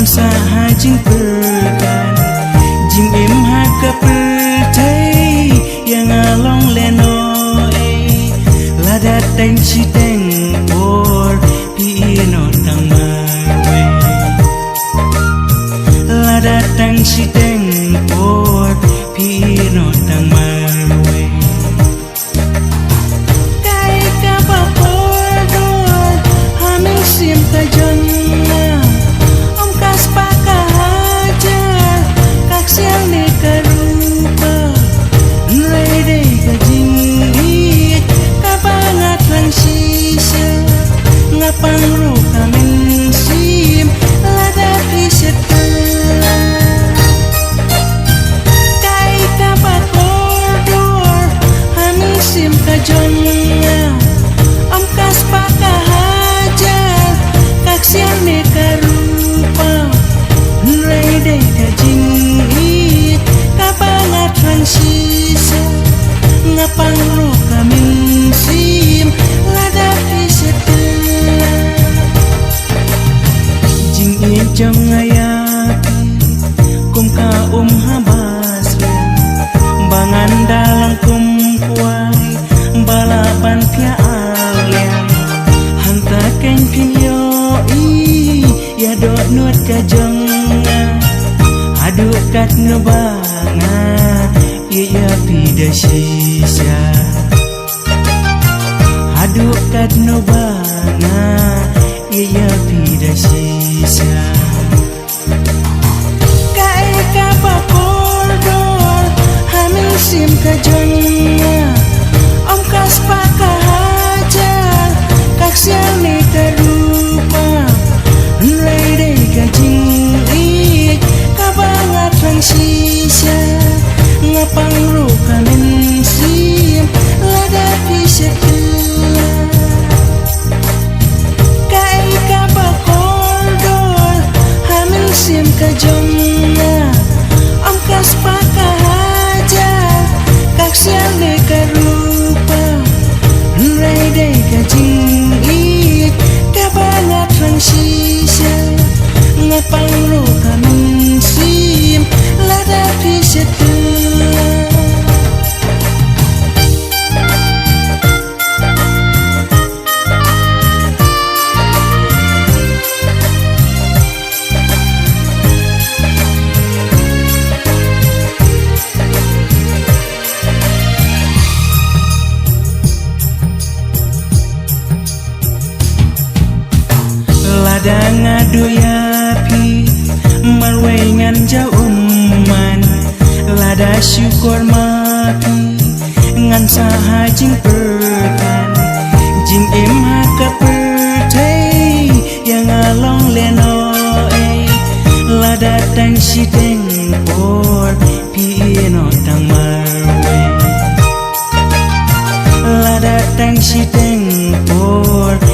saha jing perkan jing em ha kapeltai yang along leno la datang si teng por pi no tang mai la datang si teng por pi no tang mai kai ka pa por do haming sim ka jonna om kas pa ka hajar kak siang ne ka rupa nrai dei ka jing ka bangat lang sisa ngapang ro ka men sim la da pi setela kai ka pa por do haming sim ka jonna om kas pa ka hajar kak siang ne ka rupa nrai dei ka jing ka bangat lang sisa ngapang ro ka men sim la da pi setela jing jong ngayapi kum ka habas bangan dalang kum kuai balaban pia aliang hanta ken pinyo ya do nuat ka jong adu kat ngebanga iya pida sisa adu kat ngebanga iya pida sisa kai ka pa kordor haming sim ka jonna om kas pa ka hajar kak siang ne ka rupa nrai dei ka jing ka bangat lang sisa ngapang ro ka men sim la da pi setela kai ka pa kordor haming sim ka jonna om kas pa ka hajar kak siang ne ka rupa nrai dei ka jing ka bangat lang sisa ngapang ro ka men sim la da pi setela lada ngadoyapi marwengan jauman lada syukur mati ngan saha jing perkan jing em ha kapeltai yang along leno lada tang si teng por pi no tang marwe lada tang si teng por